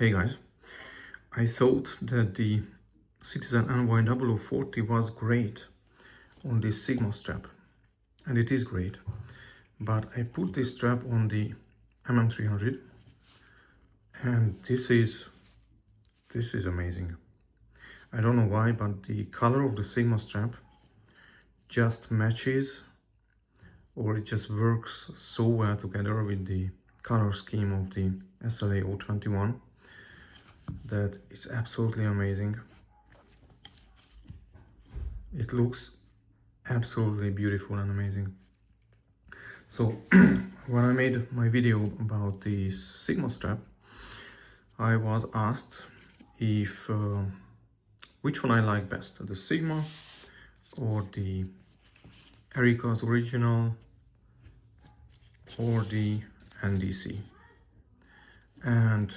Hey guys, I thought that the Citizen NY0040 was great on this Sigma strap, and it is great, but I put this strap on the MM300 and this is amazing. I don't know why, but the color of the Sigma strap just matches, or it just works so well together with the color scheme of the SLA 021 that it's absolutely amazing. It looks absolutely beautiful and amazing. So when I made my video about this Sigma strap, I was asked if which one I like best, the Sigma or the Erika's original or the NDC. And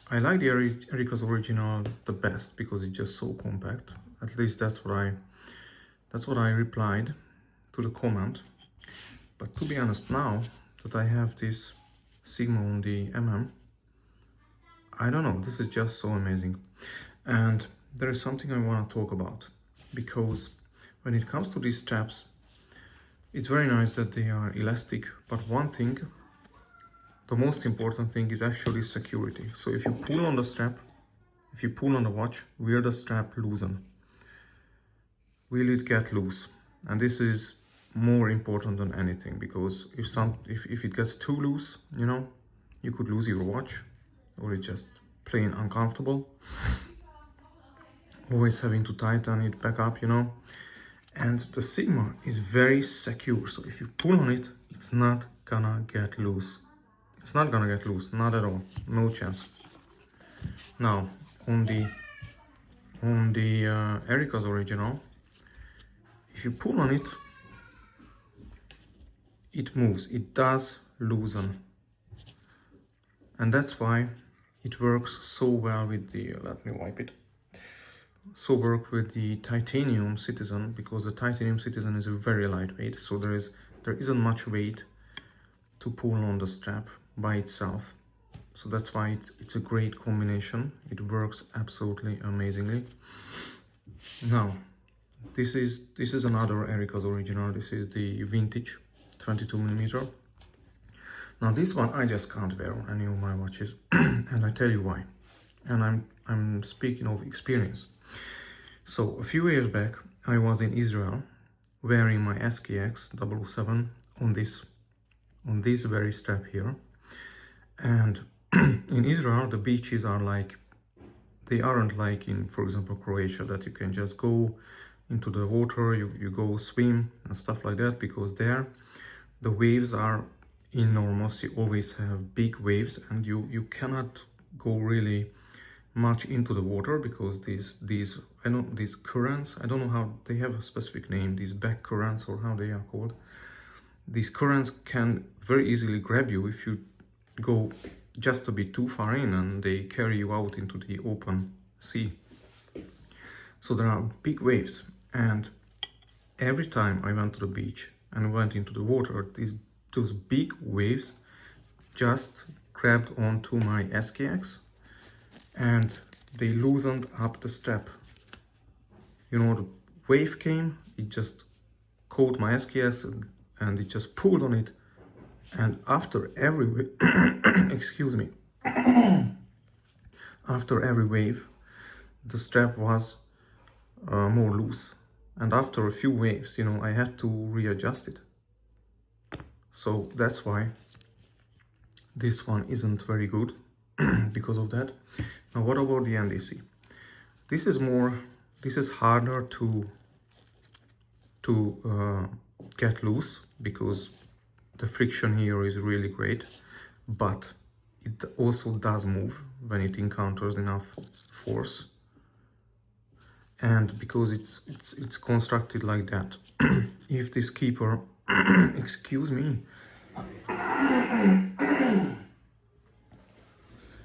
I like the Erika's original the best because it's just so compact. At least that's what I replied to the comment. But to be honest, now that I have this Sigma on the MM, I don't know, this is just so amazing. And there is something I want to talk about, because when it comes to these straps, it's very nice that they are elastic, but one thing, the most important thing, is actually security. So if you pull on the strap, if you pull on the watch, will the strap loosen? Will it get loose? And this is more important than anything, because if it gets too loose, you know, you could lose your watch, or it's just plain uncomfortable. Always having to tighten it back up, you know. And the Sigma is very secure, so if you pull on it, it's not gonna get loose. It's not gonna get loose, not at all, no chance. Now, on the Erika's original, if you pull on it, it moves, it does loosen. And that's why it works so well with the, let me wipe it, work with the titanium Citizen, because the titanium Citizen is very lightweight, so there isn't much weight to pull on the strap by itself. So that's why it's a great combination. It works absolutely amazingly. Now, this is another Erika's original. This is the vintage 22mm. Now this one I just can't wear on any of my watches, and I tell you why. And I'm speaking of experience. So a few years back, I was in Israel wearing my SKX 007 on this very strap here. And in Israel, the beaches are like, they aren't like in, for example, Croatia, that you can just go into the water, you go swim and stuff like that, because there the waves are enormous. You always have big waves, and you cannot go really much into the water, because these currents, I don't know how they have a specific name, these back currents, or how they are called. These currents can very easily grab you if you go just a bit too far in, and they carry you out into the open sea. So there are big waves, and every time I went to the beach and went into the water, those big waves just grabbed onto my SKX and they loosened up the strap. You know, the wave came, it just caught my SKS and it just pulled on it. And after every excuse me, after every wave, the strap was more loose. And after a few waves, you know, I had to readjust it. So that's why this one isn't very good because of that. Now, what about the NDC? This is harder to get loose, because the friction here is really great, but it also does move when it encounters enough force. And because it's constructed like that, if this keeper excuse me,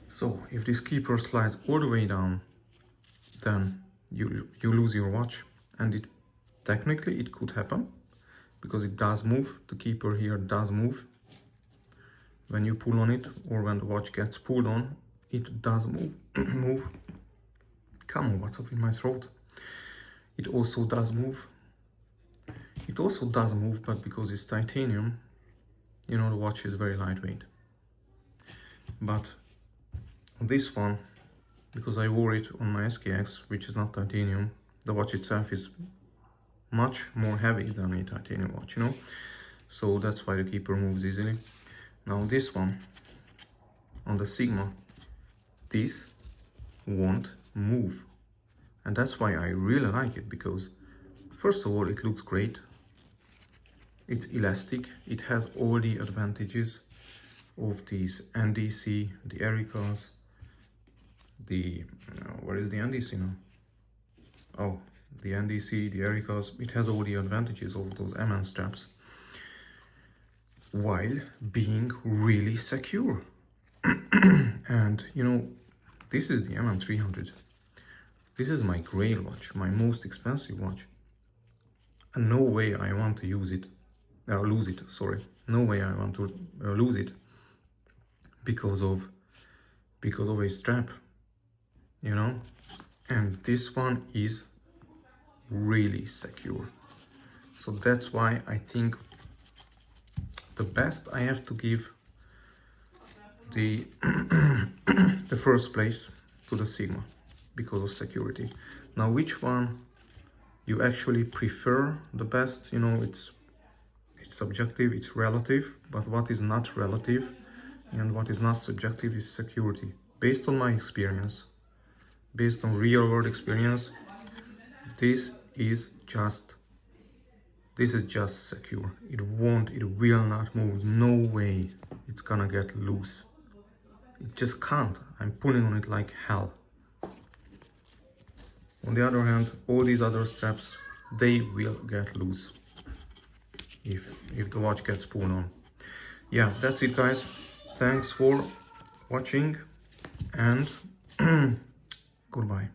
so if this keeper slides all the way down, then you lose your watch. And technically it could happen, because it does move. The keeper here does move when you pull on it, or when the watch gets pulled on, it does move. Move. Come on, what's up in my throat? It also does move. It also does move, but because it's titanium, you know, the watch is very lightweight. But this one, because I wore it on my SKX, which is not titanium, the watch itself is much more heavy than a titanium watch, you know? So that's why the keeper moves easily. Now this one, on the Sigma, this won't move. And that's why I really like it, because first of all, it looks great. It's elastic. It has all the advantages of these NDC, the Erikas, the, where is the NDC now? Oh, the NDC, the Erikas. It has all the advantages of those MN straps, while being really secure. And you know, this is the MM300. This is my grail watch, my most expensive watch. And no way I want to use it, lose it, sorry. No way I want to lose it because of a strap, you know? And this one is really secure. So that's why I think the best I have to give the the first place to the Sigma because of security. Now, which one you actually prefer the best, you know, it's subjective, it's relative, but what is not relative and what is not subjective is security. Based on my experience, based on real world experience, this is just secure. It will not move. No way it's gonna get loose. It just can't. I'm pulling on it like hell. On the other hand, all these other straps, they will get loose if the watch gets pulled on. Yeah, that's it, guys. Thanks for watching, and goodbye.